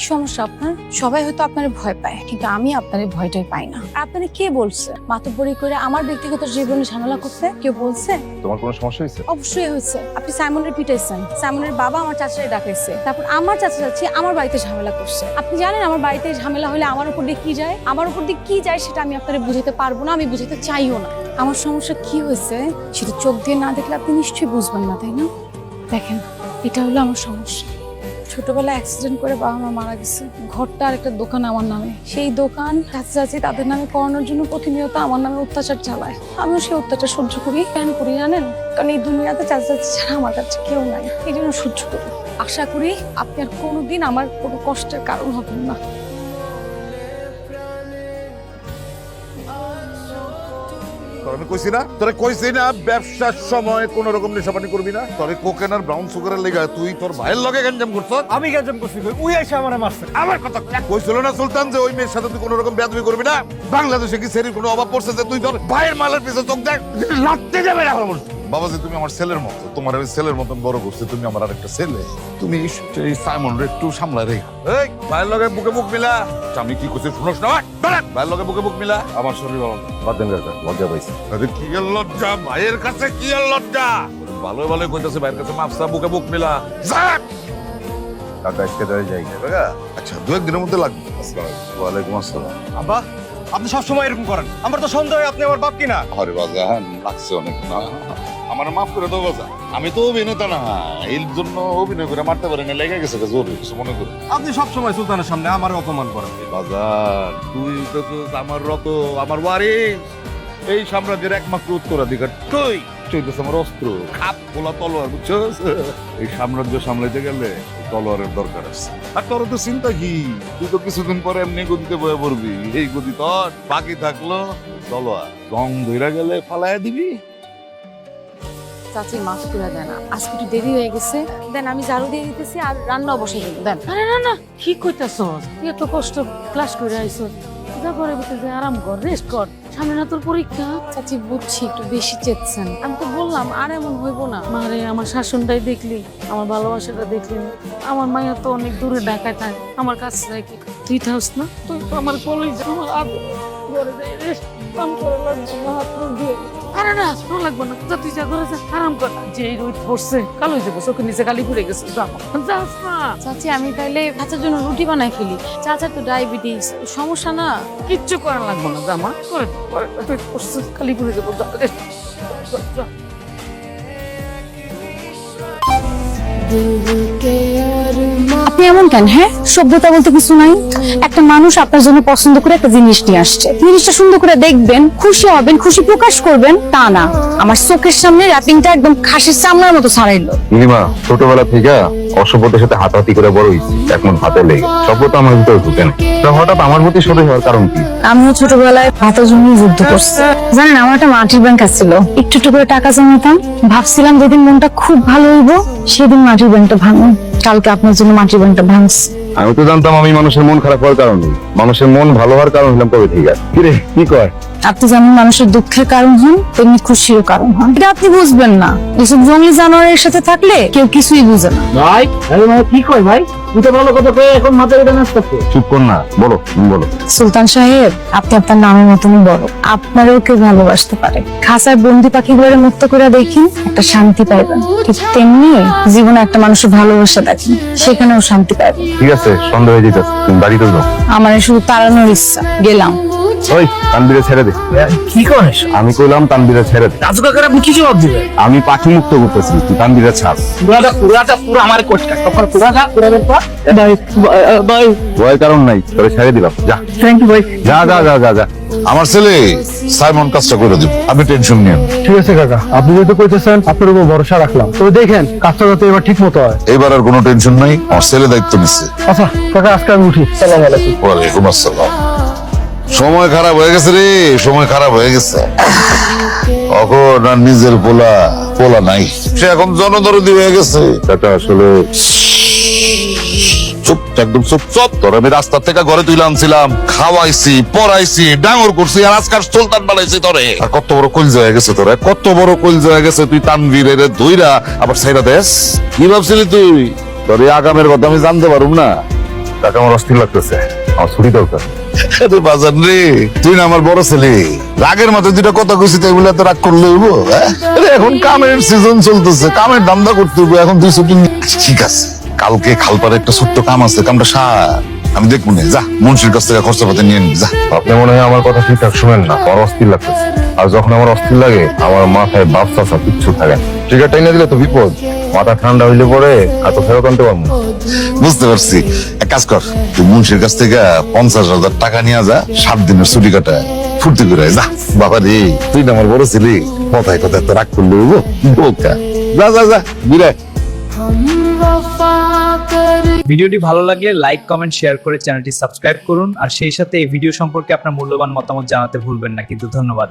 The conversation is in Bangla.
কি সমস্যা আপনার? সবাই হয়তো আপনার ভয় পায়, কিন্তু আমি আপনার ভয়টাই পাই না। আর আপনার কে বলছে মাতব্বরি করে আমার ব্যক্তিগত জীবনে ঝামেলা করতে? কেউ বলছে? তোমার কোনো সমস্যা হয়েছে? অবশ্যই হয়েছে। আপনি সাইমনের পিটাইছেন, সাইমনের বাবা আমার চাচারে ডাকাইছে, তারপর আমার চাচা চাচি আমার বাড়িতে ঝামেলা করছে। আপনি জানেন আমার বাড়িতে ঝামেলা হলে আমার উপর দিয়ে কি যায়? আমার উপর দিয়ে কি যায় সেটা আমি আপনারে বুঝাতে পারবো না, আমি বুঝাতে চাইও না। আমার সমস্যা কি হয়েছে সেটা চোখ দিয়ে না দেখলে আপনি নিশ্চয়ই বুঝবেন না, তাই না? দেখেন, এটা হলো আমার সমস্যা। ছোটবেলায় অ্যাক্সিডেন্ট করে বাবা মা মারা গেছে। ঘরটা আর একটা দোকান আমার নামে। সেই দোকান চাচা চাচি তাদের নামে করানোর জন্য প্রতিনিয়ত আমার নামে অত্যাচার চালায়। আমিও সেই অত্যাচার সহ্য করি। কেন করি জানেন? কারণ এই দুনিয়াতে চাচা চাচি ছাড়া আমার কাছে কেউ নাই, এই জন্য সহ্য করি। আশা করি আপনি আর কোনোদিন আমার কোনো কষ্টের কারণ হবেন না। আমি কইছি না তোরে, কইছি না ব্যবসার সময় কোন রকম নেশাপানি করবি না। তোরে কোকেন আর ব্রাউন সুগারের লেগে তুই তোর ভাইয়ের লগে গঞ্জাম করছ। আমি গেঞ্জাম করছি, ওই এসে আমারে মারছে। আমার কথা কইছিল না সুলতান যে ওই মেয়ের সাথে তুই কোন রকম বেয়াদবি করবি না। বাংলাদেশে কি সেরির কোনো অভাব পড়ছে যে তুই তোর ভাইয়ের মালের পিছে চোখ দেখ? লাগতে যাবে না বাবাজি, তুমি আমার ছেলের মতো, তোমার ওই ছেলের মতন বড় করছে। তুমি আমার আরেকটা ছেলে, তুমি এই সাইমন রে একটু সামলায় রে। এই ভাইয়ের লগে বুকে বুক মিলা। আমি কি করছি শুনোস না? ভাইয়ের লগে বুকে বুক মিলা। আমার শরীর বাদেন কাকা লজ্জা পাইছি। কি এর লজ্জা? ভাইয়ের কাছে কি এর লজ্জা? ভালো ভালো কইতাছে ভাইয়ের কাছে মাফসা, বুকে বুক মিলা। কাকা আজকে ধরে যাই কাকা। আচ্ছা, দু একদিনের মধ্যে লাগবে। ওয়ালাইকুম আসসালাম। আব্বা, আপনি সবসময় এরকম করেন। আমার তো সন্দেহ হয় আপনি আমার বাপ কিনা। আরে বাজান, লাগছে অনেক না। আমার মাফ করে দাও বাজান, আমি তো অভিনেতা না, এর জন্য অভিনয় করে মারতে পারি না, লেগে গেছে জোরে কিছু মনে করি। আপনি সবসময় সুলতানের সামনে আমার অপমান করেন। বাজার, তুই তো আমার রত, আমার ওয়ারিস, এই সাম্রাজ্যের একমাত্র উত্তরাধিকার তুই। তুই তো আমার অস্ত্র, খাপ খোলা তলোয়ার, বুঝছস? এই সাম্রাজ্য সামলাইতে গেলে তলোয়ারের দরকার আছে। আর তোর তো চিন্তা কি, তুই তো কিছুদিন পরে এমনি গদিতে বয়ে পড়বি। এই গদি তোর, বাকি থাকলো তলোয়ার। রং ধইরা গেলে ফালাইয়া দিবি। চাচি মাফ করে দেন, আজকে একটু দেরি হয়ে গেছে। দেন আমি ঝাড়ু দিয়ে দিতেছি আর রান্না বসে দেব। দেন। আরে না না, কি কইতাছস? এত কষ্ট ক্লাস করে আইছস, যা করে বসে যে আরাম কর, রেস্ট কর। সামনে না তোর পরীক্ষা। চাচি বুঝছি একটু বেশি চেয়েছেন, আমি তো বললাম আর এমন হইব না। মারে আমার শাসনটাই দেখলি, আমার ভালোবাসাটা দেখলি না। আমার মায়া তো অনেক দূরে ঢাকায় থাকে, আমার কাছে থাকে। তুই থাকস না, তুই তো আমার কলেজ, আমার আদর করে দেয়। রেস্ট কাম করে লাগবে না, হাত মুখ ধুয়ে। আরে না, ভালো লাগবে না। যা তুই যা করে যা, আরাম কর। যে রোদ পড়ছে, কালো হয়ে যাবো, চোখের নিচে কালি পড়ে গেছে। যাস না। চাচি আমি তাইলে চাচার জন্য রুটি বানাই ফেলি। চাচার তো ডায়াবেটিস, সমস্যা না। কিচ্ছু করা লাগবে না, জামা করে তুই পড়ছে, কালি পড়ে যাবো। যা, রেস্ট যা। আপনি এমন কেন? হ্যাঁ, সভ্যতা বলতে কিছু নাই। একটা মানুষ আপনার জন্য পছন্দ করে একটা জিনিস নিয়ে আসছে, জিনিসটা সুন্দর করে দেখবেন, খুশি হবেন, খুশি প্রকাশ করবেন, তা না আমার চোখের সামনে র্যাপিংটা একদম খাসির চামড়ার মতো ছাড়াইলো। নীলিমা, ছোটবেলা থেকে অসভ্যতার সাথে হাতাহাতি করে বড় হয়েছি, এখন হাতে লেগে সভ্যতা আমার ভিতরে ঢুকে না। হঠাৎ আমার প্রতি সদয় হওয়ার কারণ কি? আমিও ছোটবেলায় ভাতের জন্য যুদ্ধ করছি। জানেন, আমার একটা মাটির ব্যাংক ছিল, একটু একটু করে টাকা জমাতাম। ভাবছিলাম যেদিন মনটা খুব ভালো হইব সেদিন মাটির ব্যাংকটা ভাঙুন। কালকে আপনার জন্য মাটির ব্যাংকটা ভাঙছি। আমি তো জানতাম আমি মানুষের মন খারাপ হওয়ার কারণ নেই, মানুষের মন ভালো হওয়ার কারণ হলাম কবে থেকে। কিরে কি কয়? আপনি যেমন মানুষের দুঃখের কারণ হন, তেমনি খুশিরও কারণ হন। এটা আপনি বুঝবেন না। এসব জঙ্গলি জানোয়ারের সাথে থাকলে কেউ কিছুই বুঝে না। ভাই, আরে ভাই কি কয় ভাই? তুই তো ভালো কথা কয়ে এখন মাথা এটা নাচ করতে। চুপ কর না, বলো বলো। সুলতান সাহেব, আপনি আপনার নামের মতনই বড়, আপনারও কেউ ভালোবাসতে পারে। খাঁচায় বন্দি পাখিগুলোর মুক্ত করে দেখেন, একটা শান্তি পাইবেন। ঠিক তেমনি জীবনে একটা মানুষের ভালোবাসা দেখেন, সেখানেও শান্তি পাইবেন। ঠিক আছে, সন্দেহ হয়ে যেতেছে, তুমি বাড়িতে যাও। আমার শুধু তাড়ানোর ইচ্ছা, গেলাম। ওই তানবীরে ছেড়ে দে। কি করিস? আমি কইলাম তানবীরে ছেড়ে দে। রাজু কাকার আপনি কি জবাব দিবেন? আমি পাখি মুক্ত করতেছি, তুই তানবীরে ছাড়। পুরো আমার কোটটা তখন পুরাবেন পর। ভাই ভাই, ভয়ের কারণ নাই, তোরে ছেড়ে দিলাম, যা। থ্যাংক ইউ ভাই। যা যা যা যা যা। আমার ছেলে সাইমন কাজটা করে দিব, আপনি টেনশন নিয়েন। ঠিক আছে কাকা, আপনি যেহেতু কইতেছেন আপনার উপর ভরসা রাখলাম। তবে দেখেন কাজটা যাতে এবার ঠিক মতো হয়। এবার আর কোনো টেনশন নাই, আমার ছেলে দায়িত্ব নিচ্ছে। আচ্ছা কাকা, আজকে আমি উঠি। সালাম আলাইকুম। ওয়ালাইকুম আসসালাম। সময় খারাপ হয়ে গেছে রে, সময় খারাপ হয়ে গেছে। এখন আর নিজের পোলা নাই, সে এখন জনদরদি হয়ে গেছে। চাচা আসলে চুপ, একদম চুপ চুপ। তোর আমি রাস্তা থেকে ঘরে তুলে আনছিলাম, খাওয়াইছি, পড়াইছি, ডাঙর করছি, আর আজকাল সুলতান বানাইছি তোরে। আর কত বড় কলজা হয়ে গেছে তোরে, কত বড় কলজা হয়ে গেছে। তুই তানভীরের ধইরা আবার ছাইরা দেস। কি ভাবছিলি তুই? তোর এই আগামের কথা আমি জানতে পারুম না? টাকা আমার অস্থির লাগতেছে, আমার ছুটি দরকার। আরে বাজার রে, তুই না আমার বড় ছেলে, রাগের মাথায় দুইটা কথা কইছি তাই বলে তো রাগ করলে হইব? আরে এখন কামের সিজন চলতেছে, কামের ধান্দা করতে হইব, এখন তুই ছুটি ঠিক আছে, কালকে খালপাড়ে একটা ছোট্ট কাম আছে, কামটা সার আমি দেখবো না, যা মুন্সির কাছ থেকে খরচাপাতি নিয়ে নি, যা। আপনি মনে হয় আমার কথা ঠিকঠাক শুনেন না, আমার অস্থির লাগতেছে। আর যখন আমার অস্থির লাগে আমার মাথায় বাপ চাচা কিচ্ছু থাকে না। ট্রিগার টাইনা দিলে তো বিপদ, মাথা ঠান্ডা হইলে পরে আর তো ফেরত আনতে পারবো না। বুঝতে পারছি, এক কাজ কর, তুই মুন্সির কাছ থেকে 50,000 টাকা নিয়ে যা, 7 দিনের ছুটি কাটা ফুর্তি করে যা। বাবা রে, তুই না আমার বড় ছেলে, কথায় কথায় তো রাগ করলে হইব, বোকা। যা যা যা, বিরায়। ভিডিওটি ভালো লাগলে লাইক কমেন্ট শেয়ার করে চ্যানেলটি সাবস্ক্রাইব করুন আর সেই সাথে এই ভিডিও সম্পর্কে আপনার মূল্যবান মতামত জানাতে ভুলবেন না। কিন্তু ধন্যবাদ।